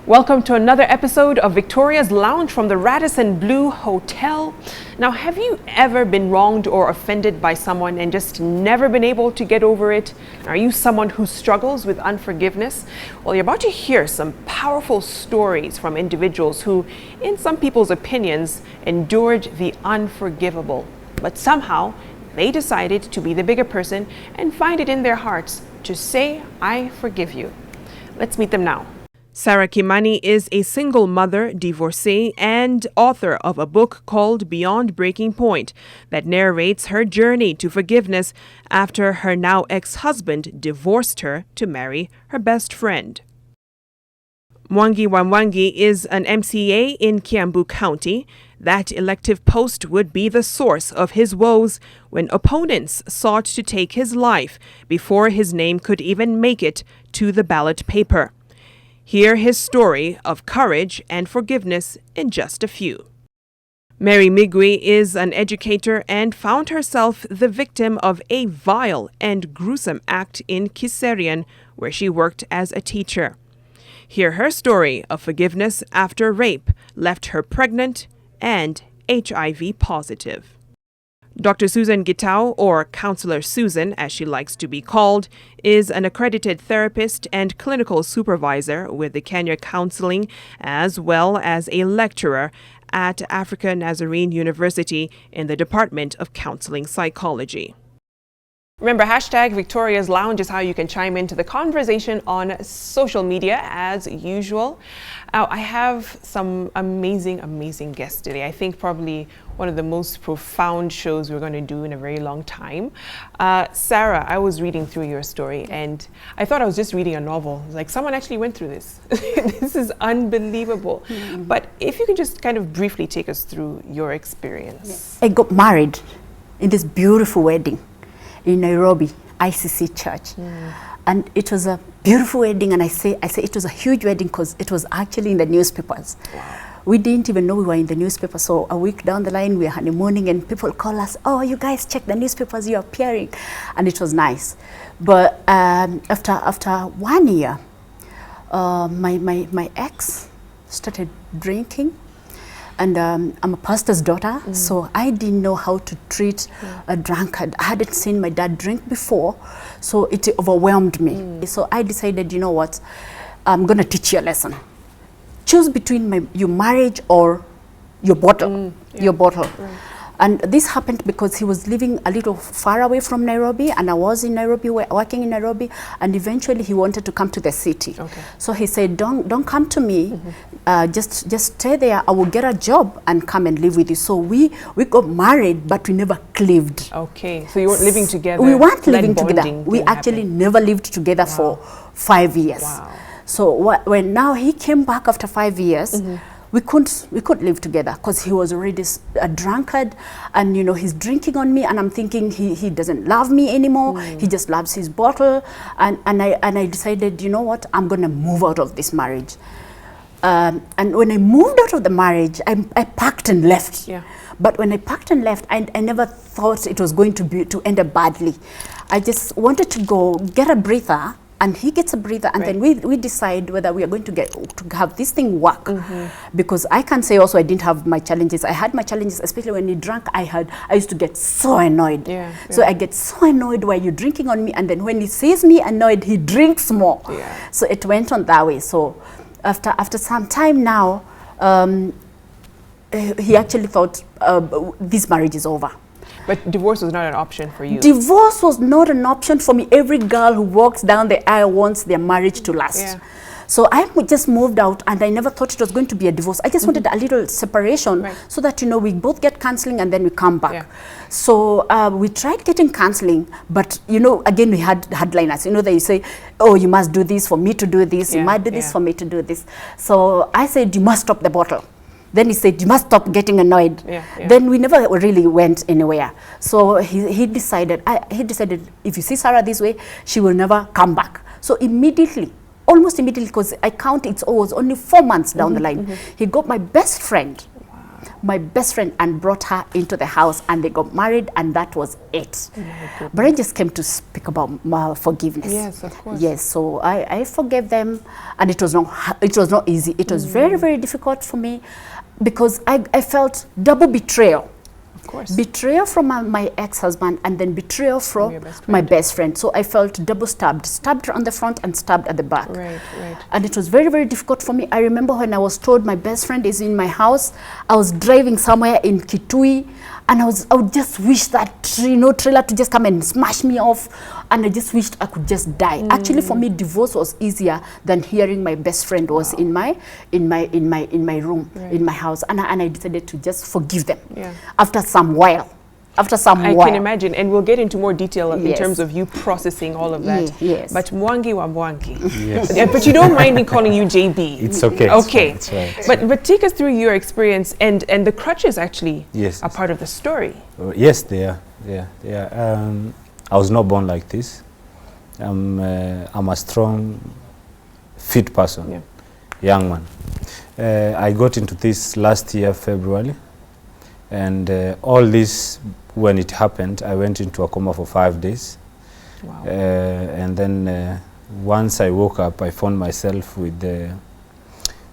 Welcome to another episode of Victoria's Lounge from the Radisson Blu Hotel. Now, have you ever been wronged or offended by someone and just never been able to get over it? Are you someone who struggles with unforgiveness? Well, you're about to hear some powerful stories from individuals who, in some people's opinions, endured the unforgivable. But somehow, they decided to be the bigger person and find it in their hearts to say, "I forgive you." Let's meet them now. Sarah Kimani is a single mother, divorcee, and author of a book called Beyond Breaking Point that narrates her journey to forgiveness after her now ex-husband divorced her to marry her best friend. Mwangi Wamwangi is an MCA in Kiambu County. That elective post would be the source of his woes when opponents sought to take his life before his name could even make it to the ballot paper. Hear his story of courage and forgiveness in just a few. Mary Migwi is an educator and found herself the victim of a vile and gruesome act in Kiserian, where she worked as a teacher. Hear her story of forgiveness after rape left her pregnant and HIV positive. Dr. Susan Gitau, or Counselor Susan as she likes to be called, is an accredited therapist and clinical supervisor with the Kenya Counseling, as well as a lecturer at Africa Nazarene University in the Department of Counseling Psychology. Remember, hashtag Victoria's Lounge is how you can chime into the conversation on social media as usual. I have some amazing guests today. I think probably one of the most profound shows we're going to do in a very long time. Sarah, I was reading through your story and I thought I was just reading a novel. Like, someone actually went through this. This is unbelievable. Mm-hmm. But if you could just kind of briefly take us through your experience. Yes. I got married in this beautiful wedding in Nairobi, ICC Church. And it was a beautiful wedding, and I say it was a huge wedding because it was actually in the newspapers. Wow. We didn't even know we were in the newspaper, so a week down the line we were honeymooning and people call us, "Oh, you guys check the newspapers, you're appearing." And it was nice. But after 1 year, my ex started drinking. And I'm a pastor's daughter, so I didn't know how to treat a drunkard. I hadn't seen my dad drink before, so it overwhelmed me. So I decided, you know what, I'm gonna teach you a lesson. Choose between your marriage or your bottle, your bottle. Right. And this happened because he was living a little far away from Nairobi, and I was in Nairobi, working in Nairobi, and eventually he wanted to come to the city. Okay. So he said, don't come to me, just stay there, I will get a job and come and live with you. So we got married, but we never lived. Okay, so you weren't living together? We weren't living together. We actually never lived together for 5 years. Wow. So when now he came back after 5 years, we couldn't live together because he was already a drunkard, and you know, he's drinking on me, and I'm thinking he doesn't love me anymore. He just loves his bottle, and I decided, you know what, I'm gonna move out of this marriage. And when I moved out of the marriage, I packed and left. Yeah. But when I packed and left, I never thought it was going to end up badly. I just wanted to go get a breather, and he gets a breather, and then we decide whether we are going to have this thing work. Because I can say also I didn't have my challenges. I had my challenges, especially when he drank. I used to get so annoyed. So I get so annoyed while you're drinking on me, and then when he sees me annoyed, he drinks more. So it went on that way. So after some time now, he actually thought this marriage is over. But divorce was not an option for you? Divorce was not an option for me. Every girl who walks down the aisle wants their marriage to last. Yeah. So I just moved out, and I never thought it was going to be a divorce. I just wanted a little separation, so that, you know, we both get counseling and then we come back. Yeah. So we tried getting counseling, but, you know, again, we had hardliners. You know, they say, "Oh, you must do this for me to do this. You must do this for me to do this." So I said, "You must stop the bottle." Then he said, "You must stop getting annoyed." Then we never really went anywhere. So he decided, if you see Sarah this way, she will never come back. So immediately, almost immediately, because I count it was only 4 months down the line, he got my best friend. my best friend and brought her into the house, and they got married, and that was it. Oh, but I just came to speak about forgiveness. Yes, of course. Yes, so I forgave them, and it was not easy. It was very, very difficult for me, because I felt double betrayal. Of course. Betrayal from my ex-husband, and then betrayal from my best friend. So I felt double stabbed on the front and stabbed at the back. Right. And it was very, very difficult for me. I remember when I was told my best friend is in my house, I was driving somewhere in Kitui, and I would just wish that trailer to just come and smash me off, and I just wished I could just die. Actually, for me, divorce was easier than hearing my best friend was in my room, in my house, and I decided to just forgive them. After some while. I can imagine, and we'll get into more detail in terms of you processing all of that. Yes. But Mwangi wa Mwangi. Yes. But you don't mind me calling you JB. It's okay. Okay. It's right. But take us through your experience, and the crutches actually are part of the story. Yes, they are. Yeah. I was not born like this. I'm a strong, fit person, young man. I got into this last year, February. And all this, when it happened, I went into a coma for 5 days. Wow. And then once I woke up, I found myself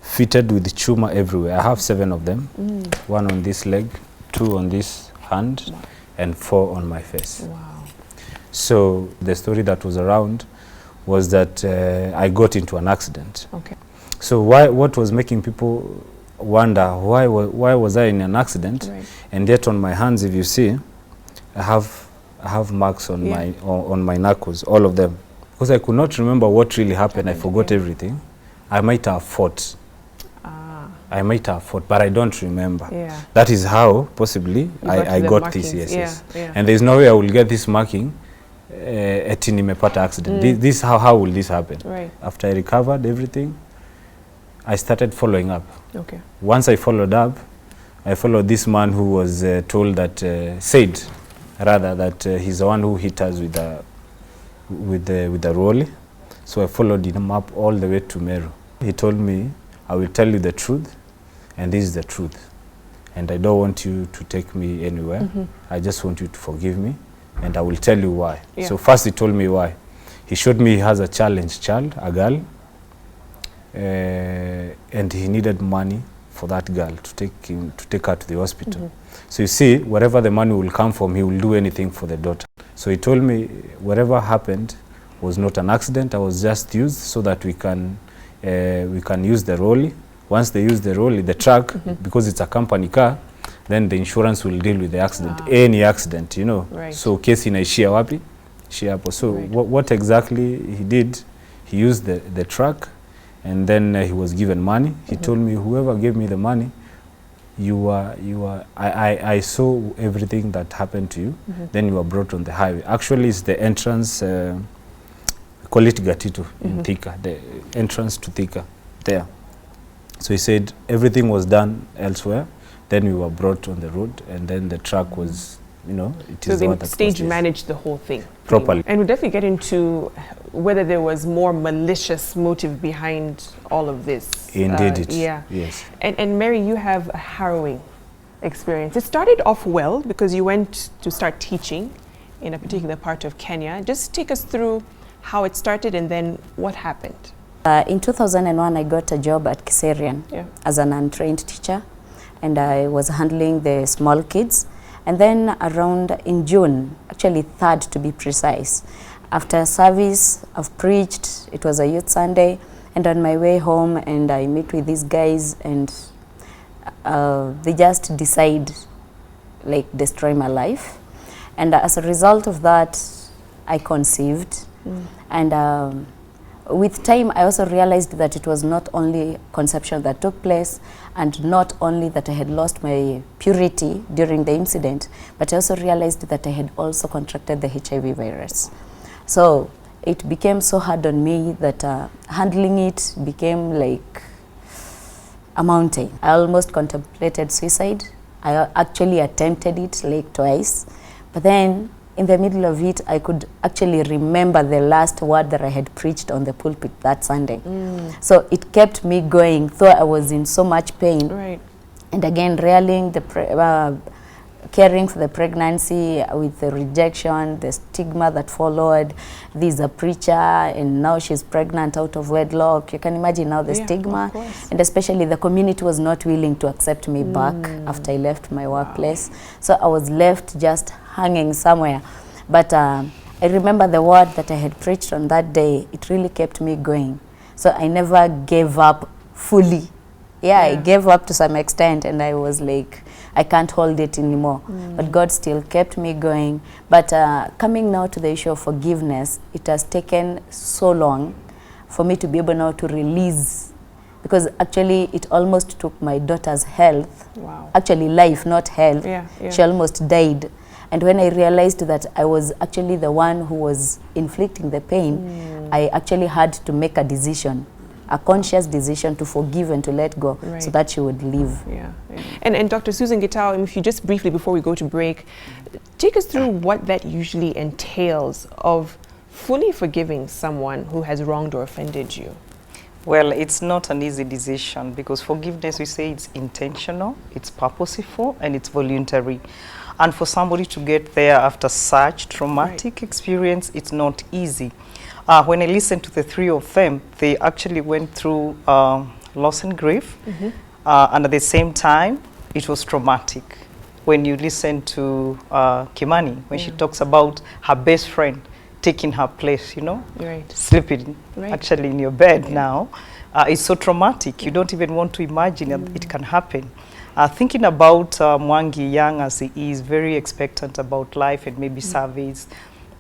fitted with tumor everywhere. I have 7 of them, 1 on this leg, 2 on this hand, and 4 on my face. Wow. So the story that was around was that I got into an accident. Okay. So what was making people wonder why was I in an accident, and yet on my hands, if you see, I have marks on my knuckles, all of them, because I could not remember what really happened. I forgot everything. I might have fought. I might have fought, but I don't remember. That is how possibly I got this. Yes. And there's no way I will get this marking at nimepata accident. This how will this happen? After I recovered everything, I started following up. Okay. Once I followed up, I followed this man who was told that, said rather that he's the one who hit us with the rolly. So I followed him up all the way to Meru. He told me, I will tell you the truth, and this is the truth. And I don't want you to take me anywhere. I just want you to forgive me, and I will tell you why. So first he told me why. He showed me he has a challenged child, a girl, and he needed money for that girl to take her to the hospital. So you see, wherever the money will come from, he will do anything for the daughter. So he told me whatever happened was not an accident. I was just used so that we can use the rolly. Once they use the rolly, the truck, because it's a company car, then the insurance will deal with the accident, any accident, So kesi inaishia wapi? Ishia hapo. So what exactly he did, he used the truck. And then he was given money. He told me, whoever gave me the money, I saw everything that happened to you. Then you were brought on the highway. Actually, it's the entrance, we call it Gatito in Thika, the entrance to Thika there. So he said everything was done elsewhere. Then we were brought on the road, and then the truck was, it is so they stage managed the whole thing properly. And we'll definitely get into whether there was more malicious motive behind all of this. Indeed, yes. And Mary, you have a harrowing experience. It started off well because you went to start teaching in a particular part of Kenya. Just take us through how it started and then what happened. In 2001, I got a job at Kiserian as an untrained teacher, and I was handling the small kids. And then around in June, actually 3rd to be precise, after service, I've preached, it was a youth Sunday, and on my way home, and I meet with these guys, and they just decide, destroy my life. And as a result of that, I conceived. And with time, I also realized that it was not only conception that took place, and not only that I had lost my purity during the incident, but I also realized that I had also contracted the HIV virus. So it became so hard on me that handling it became like a mountain. I almost contemplated suicide. I actually attempted it twice, but then in the middle of it, I could actually remember the last word that I had preached on the pulpit that Sunday. So it kept me going, though I was in so much pain. And again, reeling caring for the pregnancy with the rejection, the stigma that followed. There's a preacher and now she's pregnant out of wedlock. You can imagine now the stigma. And especially the community was not willing to accept me back after I left my workplace. So I was left just hanging somewhere. But I remember the word that I had preached on that day. It really kept me going. So I never gave up fully. I gave up to some extent and I was like, I can't hold it anymore. But God still kept me going. But coming now to the issue of forgiveness, it has taken so long for me to be able now to release, because actually it almost took my daughter's health, actually life, not health. She almost died. And when I realized that I was actually the one who was inflicting the pain, I actually had to make a decision, a conscious decision to forgive and to let go, so that she would live. And Dr. Susan Gitao, if you just briefly, before we go to break, take us through what that usually entails of fully forgiving someone who has wronged or offended you. Well, it's not an easy decision, because forgiveness, we say it's intentional, it's purposeful, and it's voluntary. And for somebody to get there after such traumatic experience, it's not easy. When I listened to the three of them, they actually went through loss and grief, and at the same time, it was traumatic. When you listen to Kimani, when she talks about her best friend taking her place, you know, sleeping actually in your bed now, it's so traumatic. You don't even want to imagine it can happen. Thinking about Mwangi, young as he is, very expectant about life and maybe surveys,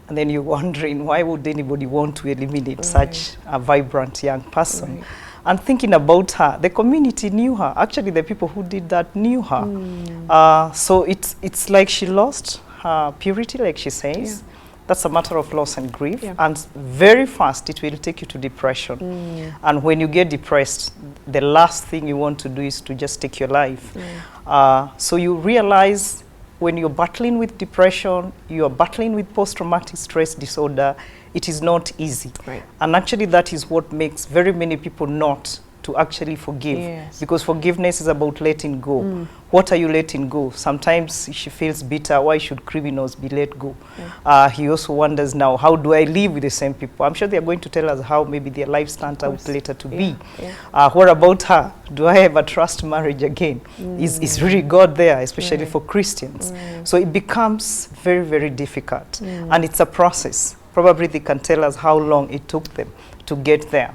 and then you're wondering, why would anybody want to eliminate such a vibrant young person? And thinking about her, the community knew her. Actually, the people who did that knew her. So it's like she lost her purity, like she says. That's a matter of loss and grief. And very fast, it will take you to depression. And when you get depressed, the last thing you want to do is to just take your life. So you realize, when you're battling with depression, you're battling with post-traumatic stress disorder, it is not easy. And actually that is what makes very many people not to actually forgive. Because forgiveness is about letting go. What are you letting go? Sometimes she feels bitter. Why should criminals be let go? He also wonders now, how do I live with the same people? I'm sure they're going to tell us how maybe their lives turned out later to be. What about her? Do I ever trust marriage again? Is really God there, especially for Christians? So it becomes very, very difficult. And it's a process. Probably they can tell us how long it took them to get there.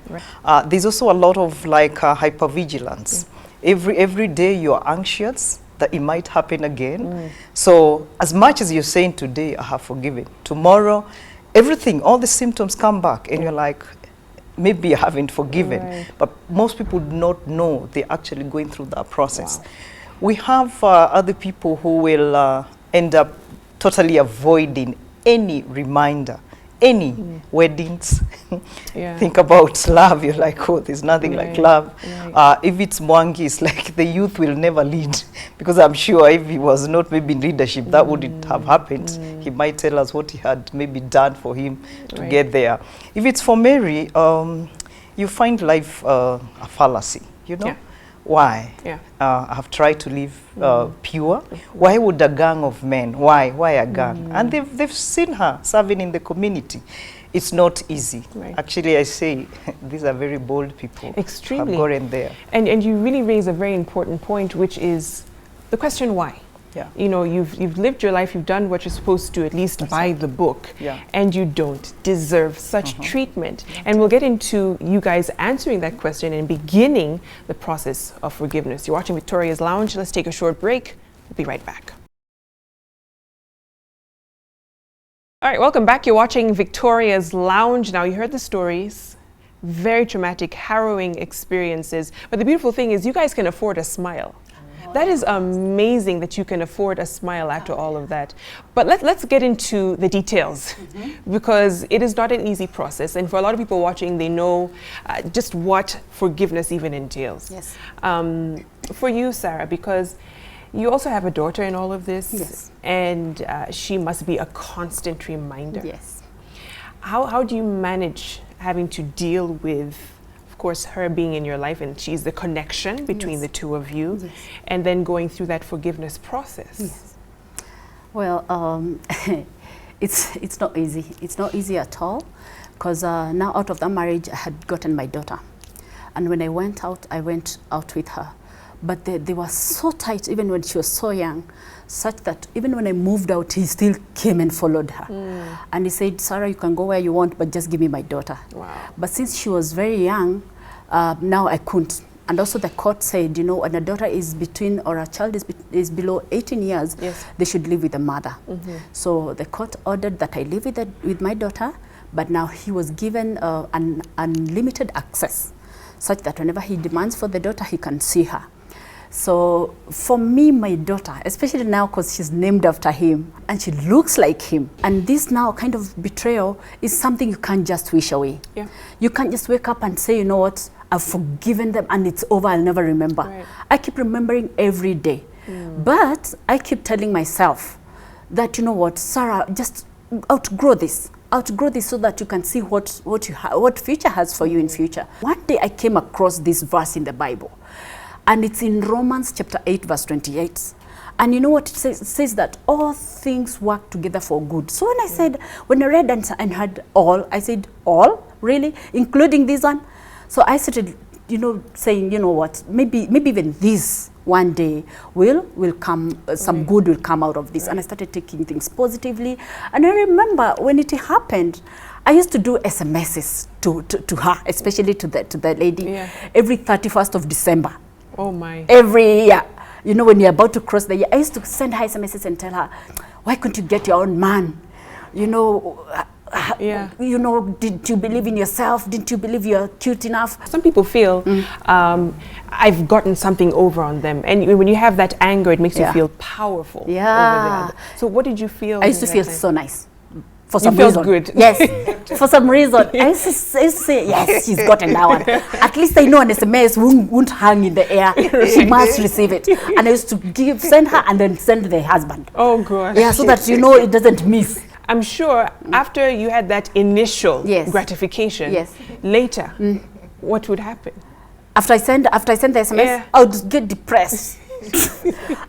There's also a lot of like hypervigilance. Every day you're anxious that it might happen again. So as much as you're saying today, I have forgiven, tomorrow, everything, all the symptoms come back and you're like, maybe I haven't forgiven. But most people do not know they're actually going through that process. We have other people who will end up totally avoiding any reminder, any weddings. Think about love, you're like, oh, there's nothing like love. If it's Mwangi, it's like the youth will never lead, because I'm sure if he was not maybe in leadership, that wouldn't have happened. He might tell us what he had maybe done for him to get there. If it's for Mary, you find life a fallacy, you know? Why? I have tried to live pure. Why would a gang of men? Why a gang? And they've seen her serving in the community. It's not easy. Actually, I say these are very bold people. Extremely. Have gotten there. And you really raise a very important point, which is the question why. You know, you've lived your life, you've done what you're supposed to, at least by the book, and you don't deserve such treatment. And we'll get into you guys answering that question and beginning the process of forgiveness. You're watching Victoria's Lounge. Let's take a short break. We'll be right back. All right, welcome back. You're watching Victoria's Lounge. Now, you heard the stories, very traumatic, harrowing experiences. But the beautiful thing is you guys can afford a smile. That is amazing that you can afford a smile after all of that. But let's get into the details, because it is not an easy process. And for a lot of people watching, they know just what forgiveness even entails. For you, Sarah, because you also have a daughter in all of this, and she must be a constant reminder. How do you manage having to deal with, of course, her being in your life, and she's the connection between Yes. the two of you, Yes. and then going through that forgiveness process. Yes. Well, it's not easy. It's not easy at all, because now out of that marriage, I had gotten my daughter, and when I went out with her. But they were so tight, even when she was so young, such that even when I moved out, he still came and followed her. And he said, Sarah, you can go where you want, but just give me my daughter. Wow. But since she was very young, now I couldn't. And also the court said, you know, when a daughter is between, or a child is below 18 years, Yes. they should live with the mother. So the court ordered that I live with my daughter, but now he was given an unlimited access, such that whenever he demands for the daughter, he can see her. So for me, my daughter, especially now because she's named after him and she looks like him, and this now kind of betrayal is something you can't just wish away. Yeah. You can't just wake up and say, you know what, I've forgiven them and it's over, I'll never remember. Right. I keep remembering every day. But I keep telling myself that, you know what, Sarah, just outgrow this so that you can see what future has for you in future. One day I came across this verse in the Bible, and it's in Romans chapter 8 verse 28. And you know what it says? It says that all things work together for good. So when I read and heard all, I said, all? Really? Including this one? So I started, you know, saying, you know what, maybe even this one day will come, some good will come out of this. And I started taking things positively. And I remember when it happened, I used to do SMSs to her, especially to the lady, every 31st of December. Oh my. Every year. You know, when you're about to cross the year, I used to send her SMSs and tell her, why couldn't you get your own man? You know, you know, did you believe in yourself? Didn't you believe you're cute enough? Some people feel I've gotten something over on them. And when you have that anger, it makes you feel powerful. Over the other. So what did you feel? I used to feel so nice. For some felt reason. good. Yes. For some reason. I used to say, yes, she's gotten that one. At least I know an SMS won't hang in the air. She must receive it. And I used to send her and then send the husband. Oh, gosh. Yeah, so that, you know, it doesn't miss. I'm sure after you had that initial gratification, later, what would happen? After I send the SMS, I would get depressed.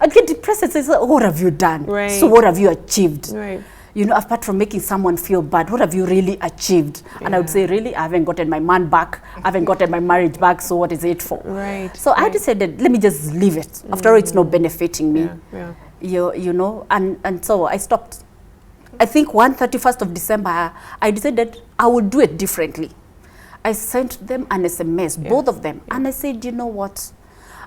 I'd get depressed and say, what have you done? Right. So what have you achieved? Right. You know, apart from making someone feel bad, what have you really achieved? And I would say, really, I haven't gotten my man back. I haven't gotten my marriage back, so what is it for? Right. So I decided, let me just leave it. After all, it's not benefiting me. You know, and so I stopped. I think 31st of December, I decided I would do it differently. I sent them an SMS, both of them. And I said, you know what?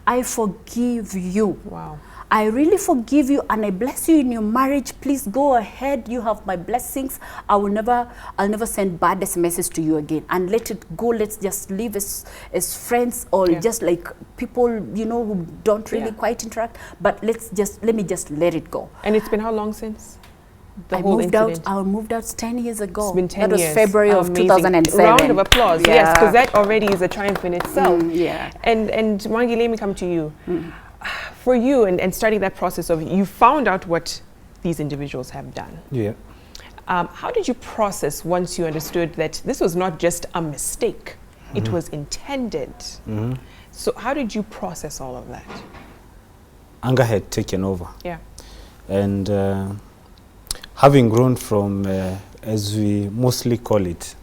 I forgive you. Wow. I really forgive you and I bless you in your marriage. Please go ahead. You have my blessings. I'll never send bad SMSs to you again. And let it go. Let's just live as friends, or just like people, you know, who don't really quite interact. But let me just let it go. And it's been how long since? I moved out 10 years ago. It's been 10 years. That was February of Amazing. 2007. Round of applause, yes, because that already is a triumph in itself. And Mwangi, let me come to you. For you, and starting that process of, you found out what these individuals have done. Yeah. How did you process once you understood that this was not just a mistake, it was intended? So how did you process all of that? Anger had taken over. Yeah. And having grown from, as we mostly call it,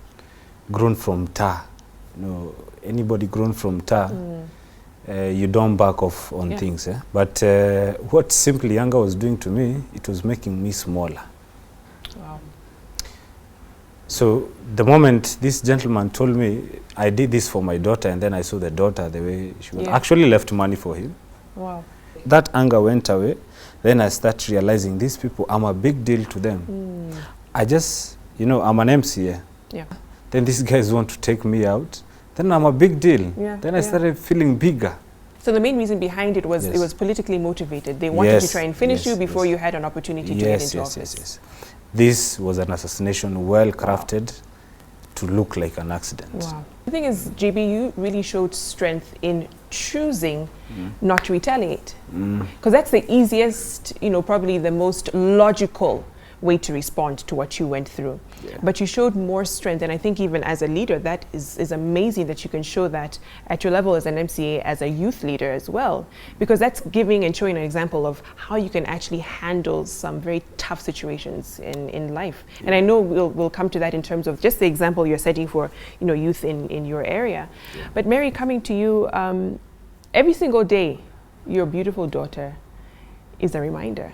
grown from tar. You know, anybody grown from tar, you don't back off on things. But what simply anger was doing to me, it was making me smaller. Wow. So the moment this gentleman told me, I did this for my daughter, and then I saw the daughter, the way she was, actually left money for him. Wow. That anger went away. Then I start realizing these people, I'm a big deal to them. I just, you know, I'm an MC here. Yeah. Then these guys want to take me out. Then I'm a big deal. Yeah. Then I started feeling bigger. So the main reason behind it was it was politically motivated. They wanted to try and finish you before you had an opportunity to get into office. Yes. This was an assassination well crafted to look like an accident. Wow. The thing is, JB, you really showed strength in choosing not to retaliate. Because that's the easiest, you know, probably the most logical way to respond to what you went through. Yeah. But you showed more strength, and I think even as a leader, that is amazing that you can show that at your level as an MCA, as a youth leader as well, because that's giving and showing an example of how you can actually handle some very tough situations in life. Yeah. And I know we'll come to that in terms of just the example you're setting for, you know, youth in your area. Yeah. But Mary, coming to you, every single day, your beautiful daughter is a reminder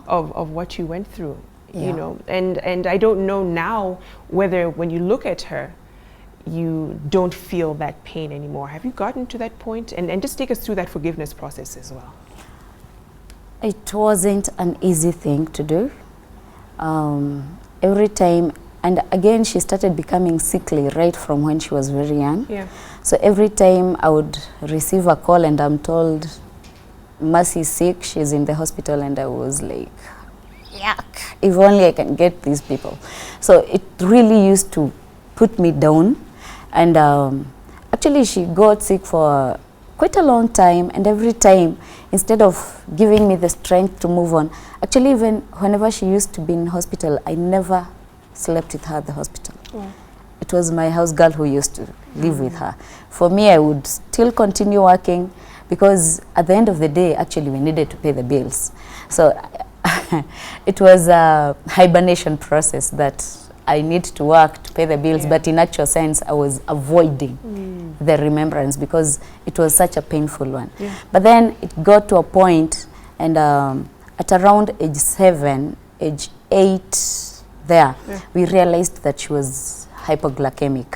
of what you went through, you know, and I don't know now whether when you look at her, you don't feel that pain anymore. Have you gotten to that point? And just take us through that forgiveness process as well. It wasn't an easy thing to do. Every time, and again, she started becoming sickly right from when she was very young. Yeah. So every time I would receive a call and I'm told, Mercy is sick, she's in the hospital, and I was like, yuck, if only I can get these people. So it really used to put me down. And actually she got sick for quite a long time, and every time, instead of giving me the strength to move on, actually even whenever she used to be in hospital, I never slept with her at the hospital. Yeah. It was my house girl who used to live with her. For me, I would still continue working, because at the end of the day, actually, we needed to pay the bills. So it was a hibernation process that I need to work to pay the bills, but in actual sense, I was avoiding the remembrance because it was such a painful one. Yeah. But then it got to a point, and at around age 7, age 8, we realized that she was hypoglycemic.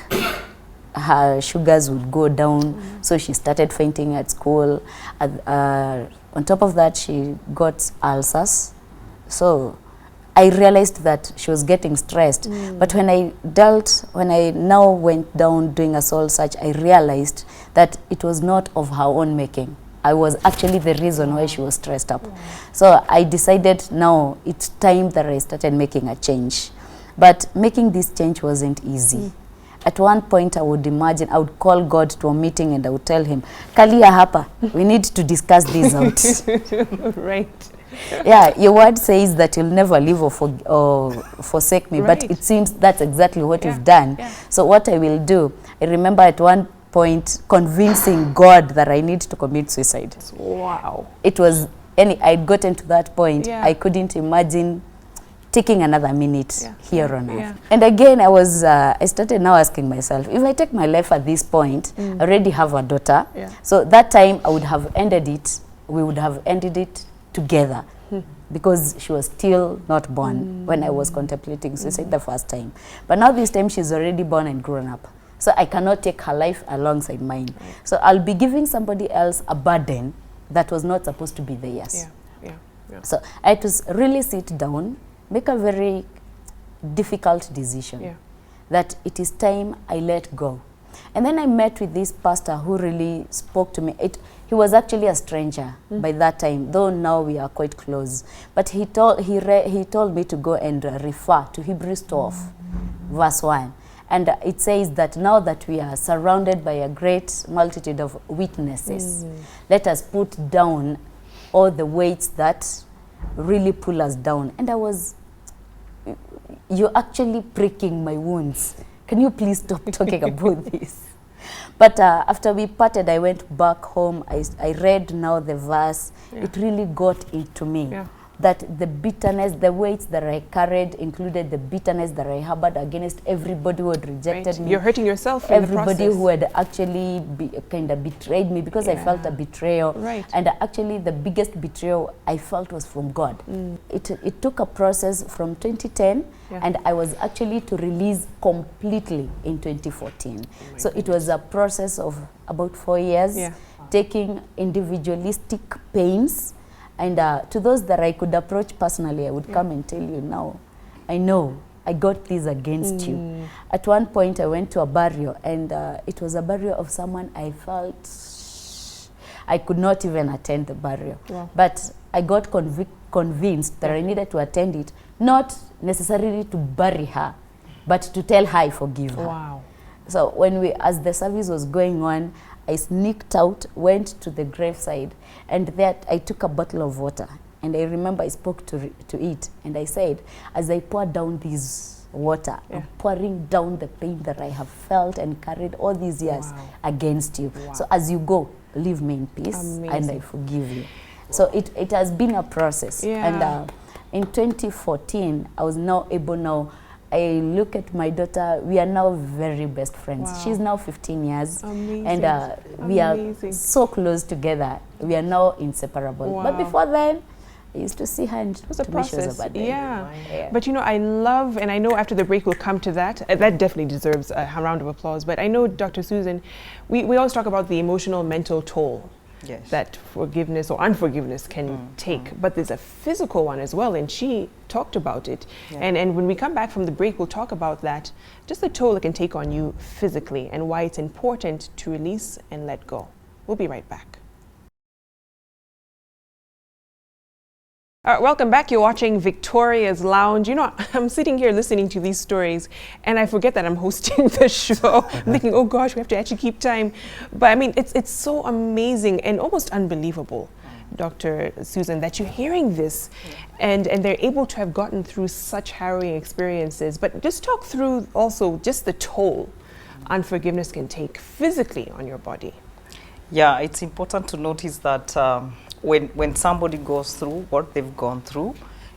Her sugars would go down, so she started fainting at school. On top of that, she got ulcers. So I realized that she was getting stressed. But when I now went down doing a soul search, I realized that it was not of her own making. I was actually the reason why she was stressed up. So I decided now it's time that I started making a change. But making this change wasn't easy. At one point, I would call God to a meeting and I would tell him, Kalia hapa, we need to discuss this out. Right. Yeah, your word says that you'll never leave or forsake me, but it seems that's exactly what you've done. Yeah. So what I will do, I remember at one point convincing God that I need to commit suicide. Wow. It was, I'd gotten to that point, I couldn't imagine taking another minute here on earth. And again, I started now asking myself, if I take my life at this point, I already have a daughter. So that time I would have ended it, we would have ended it together because she was still not born when I was contemplating suicide the first time. But now this time she's already born and grown up. So I cannot take her life alongside mine. So I'll be giving somebody else a burden that was not supposed to be theirs. So I had to really sit down, make a very difficult decision that it is time I let go. And then I met with this pastor who really spoke to me. He was actually a stranger by that time, though now we are quite close. But he told me to go and refer to Hebrews 12, verse 1. And it says that now that we are surrounded by a great multitude of witnesses, let us put down all the weights that really pull us down. And you're actually pricking my wounds. Can you please stop talking about this? But after we parted, I went back home. I read now the verse. It really got into me. That the bitterness, the weights that I carried included the bitterness that I harbored against everybody who had rejected me. You're hurting yourself in the process. Everybody who had actually kind of betrayed me because I felt a betrayal. And actually the biggest betrayal I felt was from God. It took a process from 2010 and I was actually to release completely in 2014. So it was a process of about 4 years, taking individualistic pains. And to those that I could approach personally, I would come and tell you, now, I know I got this against you. At one point, I went to a burial, and it was a burial of someone I felt I could not even attend the burial. But I got convinced that I needed to attend it, not necessarily to bury her, but to tell her I forgive her. Wow. So as the service was going on, I sneaked out, went to the graveside, and there I took a bottle of water And I remember I spoke to it, and I said, as I pour down this water, I'm pouring down the pain that I have felt and carried all these years against you. So as you go, leave me in peace, and I forgive you. So it has been a process. And in 2014, I was now able I look at my daughter, we are now very best friends. She's now 15 years. And we are so close together. We are now inseparable. But before then, I used to see her and it was a process. Yeah. But you know, I love, and I know after the break we'll come to that. That definitely deserves a round of applause. But I know, Dr. Susan, we always talk about the emotional, mental toll that forgiveness or unforgiveness can take. But there's a physical one as well, and she talked about it. And when we come back from the break, we'll talk about that, just the toll it can take on you physically and why it's important to release and let go. We'll be right back. Welcome back. You're watching Victoria's Lounge. You know, I'm sitting here listening to these stories and I forget that I'm hosting the show. I'm thinking, oh gosh, we have to actually keep time. But I mean, it's so amazing and almost unbelievable, Dr. Susan, that you're hearing this and they're able to have gotten through such harrowing experiences. But just talk through also just the toll unforgiveness can take physically on your body. Yeah, it's important to notice that when somebody goes through what they've gone through,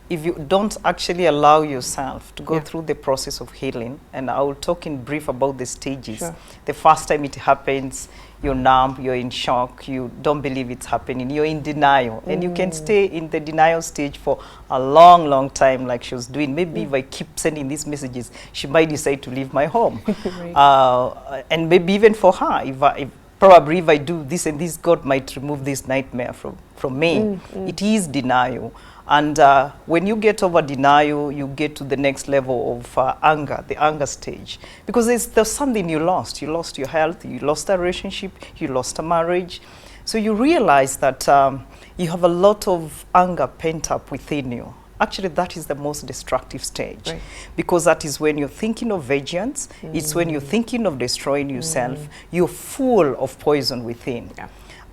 if you don't actually allow yourself to go through the process of healing, and I will talk in brief about the stages. The first time it happens, you're numb, you're in shock, you don't believe it's happening, you're in denial, and you can stay in the denial stage for a long, long time, like she was doing. Maybe if I keep sending these messages, she might decide to leave my home. And maybe even for her, probably if I do this and this, God might remove this nightmare from me. It is denial. And when you get over denial, you get to the next level of anger, the anger stage. Because there's something you lost. You lost your health, you lost a relationship, you lost a marriage. So you realize that you have a lot of anger pent up within you. Actually, that is the most destructive stage, because that is when you're thinking of vengeance. It's when you're thinking of destroying yourself. You're full of poison within.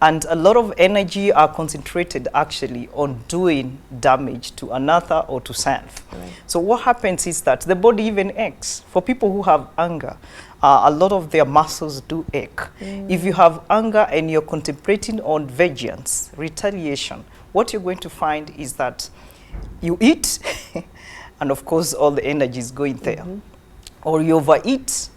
And a lot of energy are concentrated actually on doing damage to another or to self. So what happens is that the body even aches. For people who have anger, a lot of their muscles do ache. If you have anger and you're contemplating on vengeance, retaliation, what you're going to find is that you eat, and of course all the energy is going there. Or you overeat,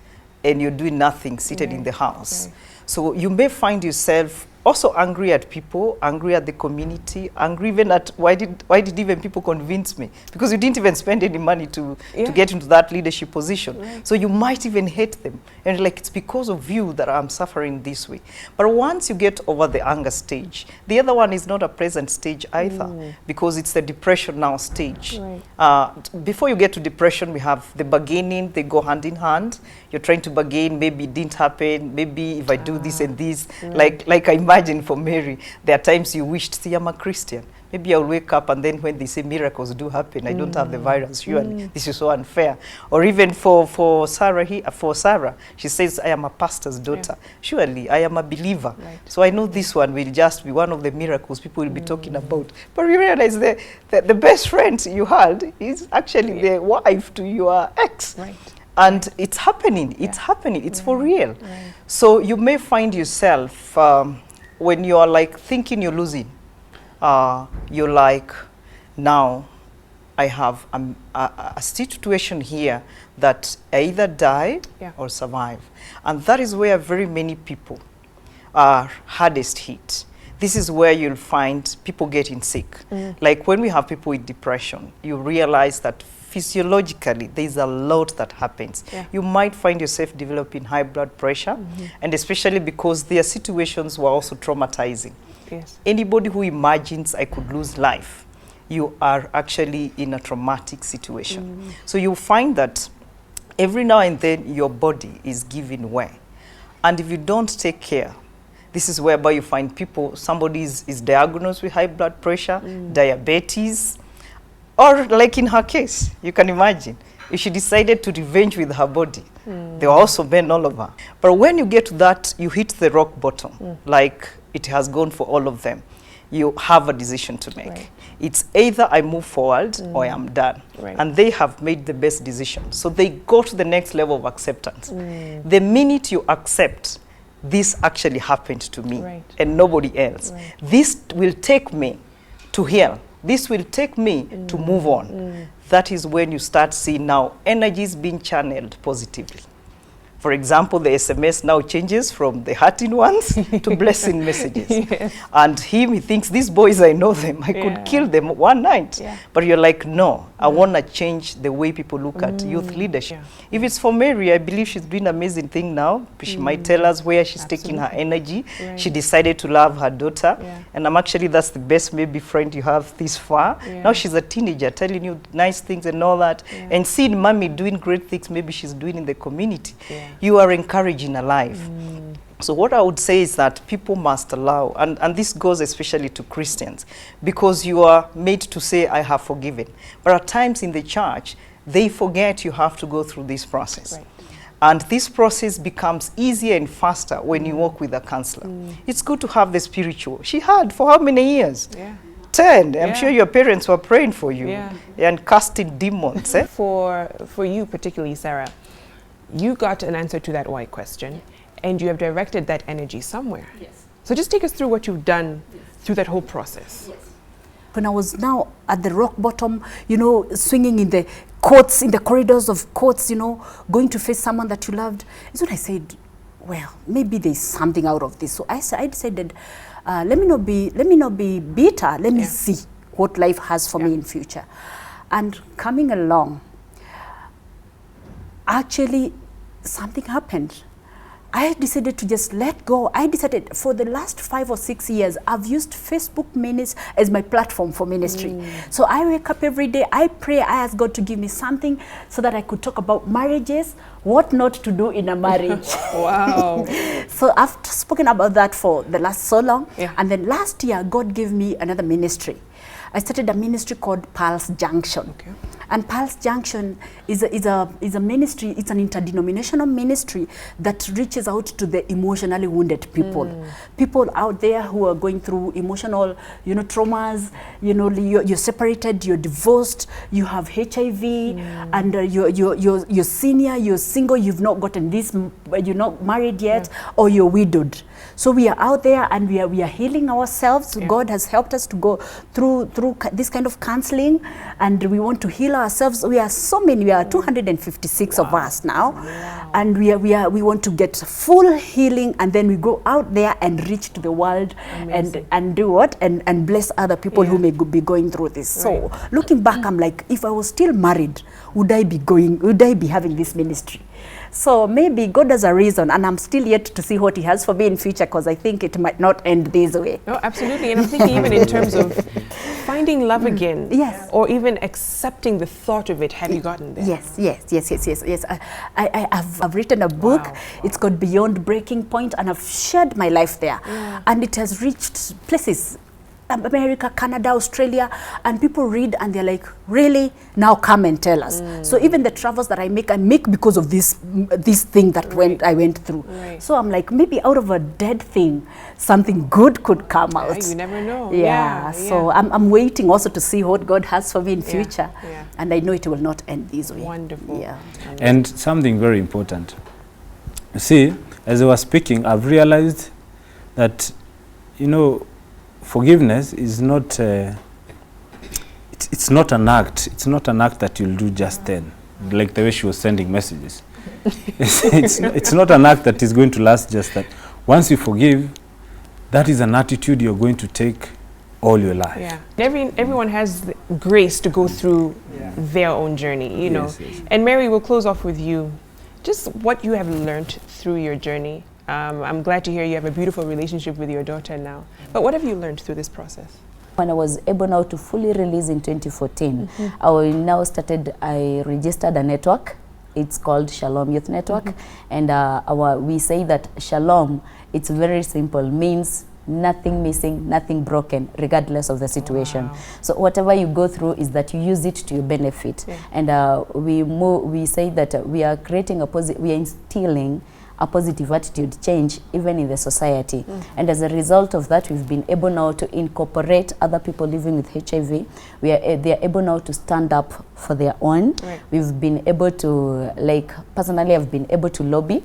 and you're doing nothing, seated in the house. So you may find yourself also angry at people, angry at the community, angry even at why did even people convince me? Because you didn't even spend any money to get into that leadership position. So you might even hate them. And like, it's because of you that I'm suffering this way. But once you get over the anger stage, the other one is not a pleasant stage either, because it's the depression now stage. Before you get to depression, we have the bargaining, they go hand in hand. You're trying to bargain, maybe it didn't happen, maybe if I do this and this, like I imagine for Mary, there are times you wished, see, I'm a Christian. Maybe I'll wake up and then when they say miracles do happen, I don't have the virus, surely. This is so unfair. Or even for Sarah, she says, I am a pastor's daughter. Surely, I am a believer. So I know this one will just be one of the miracles people will be talking about. But you realize that the best friend you had is actually the wife to your ex. And it's happening, it's for real. So you may find yourself, when you are like thinking you're losing, you're like, now I have a situation here that I either die or survive. And that is where very many people are hardest hit. This is where you'll find people getting sick. Like when we have people with depression, you realize that physiologically, there's a lot that happens. You might find yourself developing high blood pressure, and especially because their situations were also traumatizing. Anybody who imagines I could lose life, you are actually in a traumatic situation. So you find that every now and then your body is giving way. And if you don't take care, this is whereby you find people, somebody is diagnosed with high blood pressure, diabetes, or like in her case, you can imagine, if she decided to revenge with her body, they were also men all over. But when you get to that, you hit the rock bottom, like it has gone for all of them. You have a decision to make. It's either I move forward or I'm done. Right. And they have made the best decision. So they go to the next level of acceptance. The minute you accept, this actually happened to me and nobody else. This will take me to heal. This will take me to move on. That is when you start seeing now energies being channeled positively. For example, the SMS now changes from the hurting ones to blessing messages. Yes. And he thinks, these boys, I know them. I could kill them one night. But you're like, no, I want to change the way people look at youth leadership. If it's for Mary, I believe she's doing an amazing thing now. She might tell us where she's taking her energy. She decided to love her daughter. And that's the best maybe friend you have this far. Now she's a teenager telling you nice things and all that. And seeing mommy doing great things maybe she's doing in the community. You are encouraging a life. So what I would say is that people must allow, and this goes especially to Christians, because you are made to say, I have forgiven. But at times in the church, they forget you have to go through this process. And this process becomes easier and faster when you work with a counselor. It's good to have the spiritual. She had for how many years? 10. I'm sure your parents were praying for you and casting demons. For you particularly, Sarah, you got an answer to that why question, and you have directed that energy somewhere. So just take us through what you've done through that whole process. When I was now at the rock bottom, you know, swinging in the courts, in the corridors of courts, you know, going to face someone that you loved, is when I said, well, maybe there's something out of this. So I decided, let me not be bitter. Let me see what life has for me in future. And coming along, actually, something happened. I decided to just let go. I decided for the last 5 or 6 years, I've used Facebook Ministry as my platform for ministry. So I wake up every day, I pray, I ask God to give me something so that I could talk about marriages, what not to do in a marriage. Wow. So I've spoken about that for the last so long. And then last year, God gave me another ministry. I started a ministry called Pulse Junction. And Pulse Junction is a ministry, it's an interdenominational ministry that reaches out to the emotionally wounded people. People out there who are going through emotional, you know, traumas, you know, you're separated, you're divorced, you have HIV, and you're senior, you're single, you've not gotten this, you're not married yet, or you're widowed. So we are out there and we are healing ourselves. God has helped us to go through this kind of counseling, and we want to heal ourselves. We are so many. We are 256 of us now, and we want to get full healing, and then we go out there and reach to the world and do what and bless other people who may be going through this. So looking back, I'm like, if I was still married, would I be having this ministry? So maybe God has a reason, and I'm still yet to see what He has for me in future, because I think it might not end this way. No, absolutely. And I'm thinking even in terms of finding love again, or even accepting the thought of it. Have you gotten there? Yes. I've written a book. It's called Beyond Breaking Point, and I've shared my life there, and it has reached places. America, Canada, Australia, and people read and they're like, really? Now come and tell us. So even the travels that I make because of this thing that I went through. So I'm like, maybe out of a dead thing, something good could come out. You never know. So I'm waiting also to see what God has for me in future. And I know it will not end this way. Wonderful. And something very important. You see, as I was speaking, I've realized that, you know, forgiveness is not, it's not an act. It's not an act that you'll do just then, like the way she was sending messages. it's not an act that is going to last just that. Once you forgive, that is an attitude you're going to take all your life. Everyone has the grace to go through their own journey, you know. And Mary, we'll close off with you. Just what you have learned through your journey. I'm glad to hear you have a beautiful relationship with your daughter now. But what have you learned through this process? When I was able now to fully release in 2014, I registered a network. It's called Shalom Youth Network. And we say that Shalom, it's very simple, means nothing missing, nothing broken, regardless of the situation. So whatever you go through is that you use it to your benefit. And we say that we are creating we are instilling a positive attitude change even in the society. And as a result of that, we've been able now to incorporate other people living with HIV. They are able now to stand up for their own. We've been able to, like, personally, I've been able to lobby.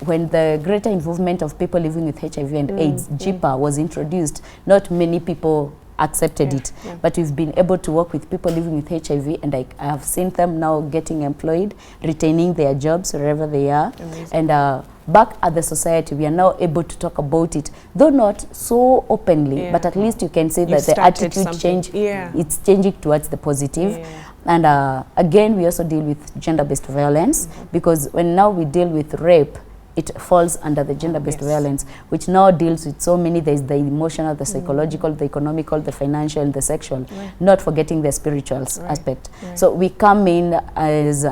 When the greater involvement of people living with HIV and AIDS, JIPA, was introduced, not many people accepted it. But we've been able to work with people living with HIV, and I have seen them now getting employed, retaining their jobs wherever they are. And back at the society, we are now able to talk about it, though not so openly, but at least you can say that the attitude change, it's changing towards the positive. And again, we also deal with gender-based violence, because when now we deal with rape, it falls under the gender-based violence, which now deals with so many. There's the emotional, the psychological, the economical, the financial, and the sexual, not forgetting the spiritual aspect. So we come in as,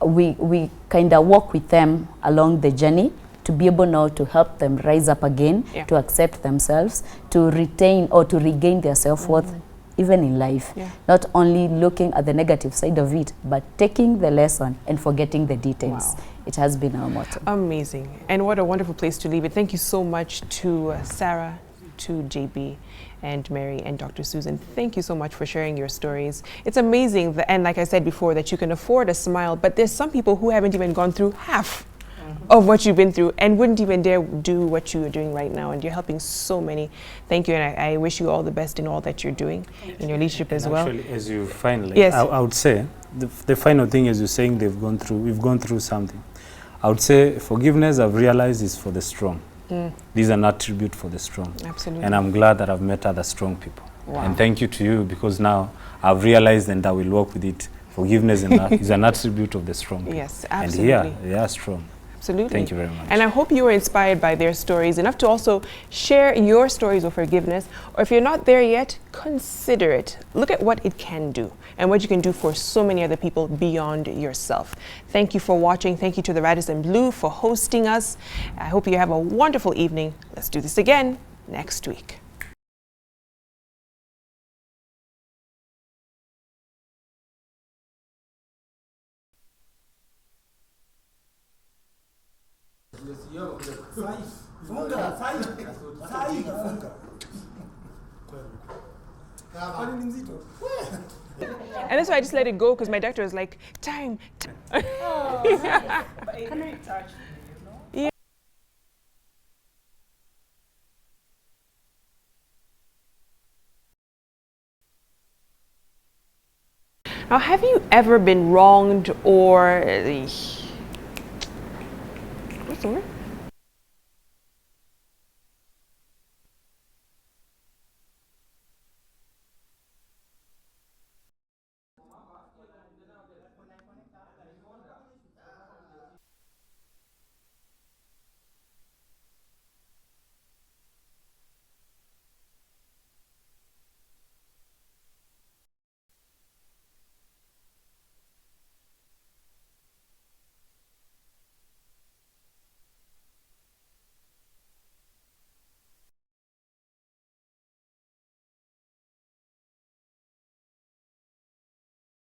we kind of walk with them along the journey to be able now to help them rise up again, to accept themselves, to retain or to regain their self-worth, even in life. Not only looking at the negative side of it, but taking the lesson and forgetting the details. It has been our motto. Amazing. And what a wonderful place to leave it. Thank you so much to Sarah, to JB, and Mary, and Dr. Susan. Thank you so much for sharing your stories. It's amazing, and like I said before, that you can afford a smile, but there's some people who haven't even gone through half of what you've been through and wouldn't even dare do what you are doing right now, and you're helping so many. Thank you, and I wish you all the best in all that you're doing, in your leadership as well. Actually, as you finally, I would say, the final thing is you're saying we've gone through something. I would say forgiveness, I've realized, is for the strong. This is an attribute for the strong. Absolutely. And I'm glad that I've met other strong people. And thank you to you, because now I've realized and I will work with it. Forgiveness is an attribute of the strong people. Yes, absolutely. And here, they are strong. Absolutely. Thank you very much. And I hope you were inspired by their stories enough to also share your stories of forgiveness. Or if you're not there yet, consider it. Look at what it can do and what you can do for so many other people beyond yourself. Thank you for watching. Thank you to the Radisson Blu for hosting us. I hope you have a wonderful evening. Let's do this again next week. And that's why I just let it go, because my doctor was like, time. But it really touched me, you know? Now, have you ever been wronged or what's the word?